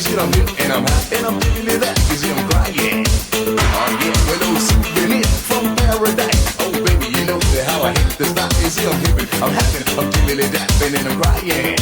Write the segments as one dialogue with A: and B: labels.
A: shit, I'm hip and I'm hot and I'm feeling that. You see, I'm crying. Oh yeah, with those souvenirs from paradise. Oh baby, you know how I hit the spot. You see, I'm hippin', I'm happy, I'm feeling that, and I'm crying.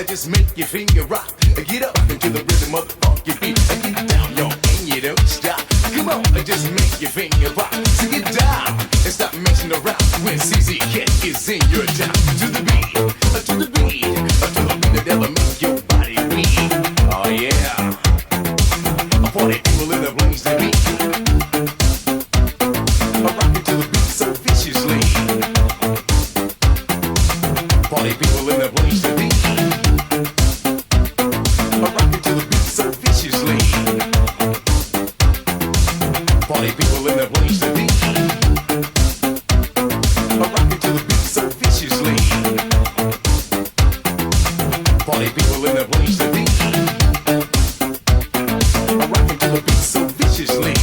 A: Just make your finger rock. Get up into the rhythm of the funky beat. Get down, yo, and you don't stop. Come on, just make your finger rock. So get down and stop messing around. When CZ Cat is in your town. To the beat, to the beat, to the beat that'll make your body weak. Oh yeah, a party people in the place to be. Rocking to the beat so viciously. Party people in the place to be. Party people in the place to be. Rocking to the beat so viciously. Party people in the place to be. Rocking to the beat so viciously.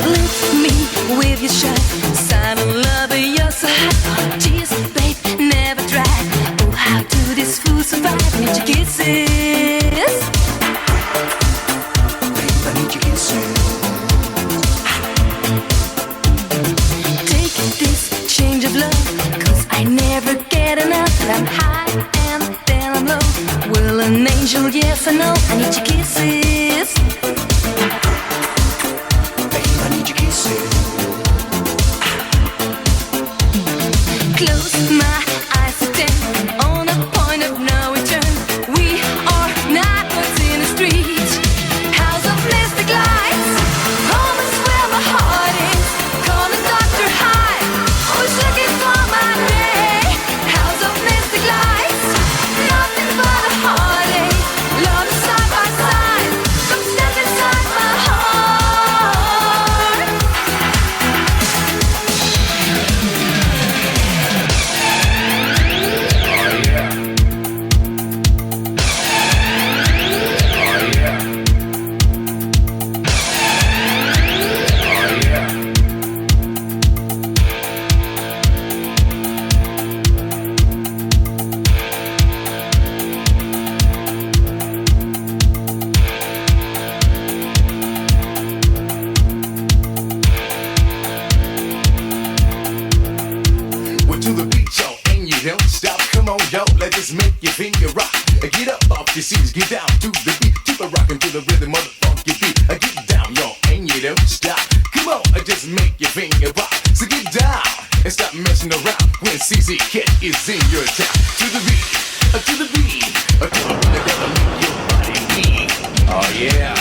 B: Lift me with your shot. Lover, you're so hot. Tears, babe, never dry. Oh, how do these fools survive? Need your kisses. Babe, I need your kisses. Take this change of love, 'cause I never get enough. I'm high and then I'm low. Will an angel, yes or no? I need your kisses. Babe, I need your kisses. Close my eyes again, on a point of no return. We are not what's in the street. House of mystic lights, home is where my heart is. Call the doctor high, always looking for my day. House of mystic lights, nothing but a heartache. Love is side by side, come step inside my heart.
A: To the beat, yo, and you don't stop. Come on, yo, let's just make your finger rock. Get up off your seats, get down to the beat. Keep it rocking to the rhythm of the funky beat. Get down, yo, and you don't stop. Come on, just make your finger rock. So get down and stop messing around. when CZ Cat is in your town. To the beat, to the beat, to the beat that'll make your body weak. Oh yeah.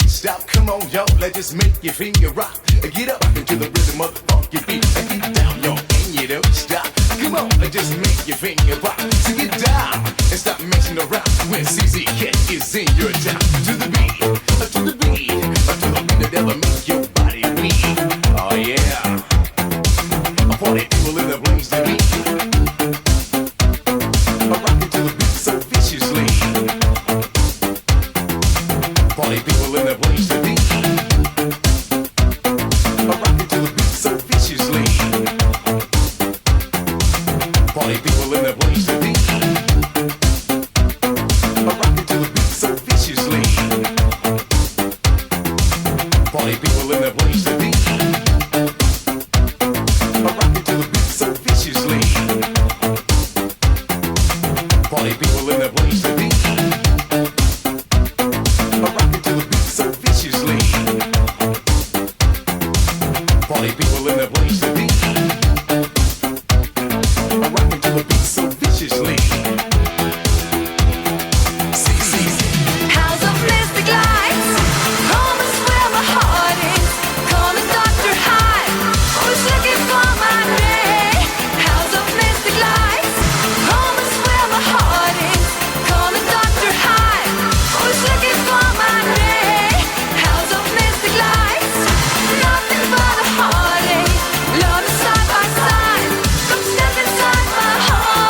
A: Stop, come on, yo, let's just make your finger rock. Get up into the rhythm of the funky beat. Get down, yo, and you don't stop. Come on, let's just make your finger rock. So get down and stop messing around when CZ Cat is in your town. To the beat, to the beat, to the beat that'll make your body weak. Oh yeah, party people in the place to be. Rocking to the beat so viciously. Party people in the place to be. Rocking to the beat so viciously. Party people in the place to be. Rocking to the beat so viciously. Party people in the place to be. Rocking to the beat so viciously. Party people in the place to be. Rocking to the beat so viciously. Party people in the place to be. Rocking to the beat so viciously.
B: House of mystic lights, home is where my heart is. Call me Dr. Hyde, who's looking for my day. House of mystic lights, home is where my heart is. Call me Dr. Hyde, who's looking for my day. House of mystic lights, nothing but a heartache. Love is side by side, come step inside my heart.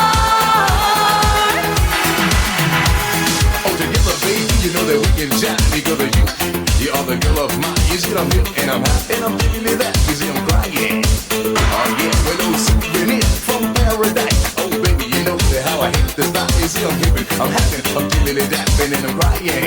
A: Oh, together, baby, you know that we can shine. Because of you are the girl of mine. You see, I'm here and I'm hot and I'm feeling that. You see, I'm crying. Oh yeah, well, those souvenir from paradise. Oh baby, you know that how I hit the spot. You see, I'm giving, I'm having, I'm feeling that, and I'm crying.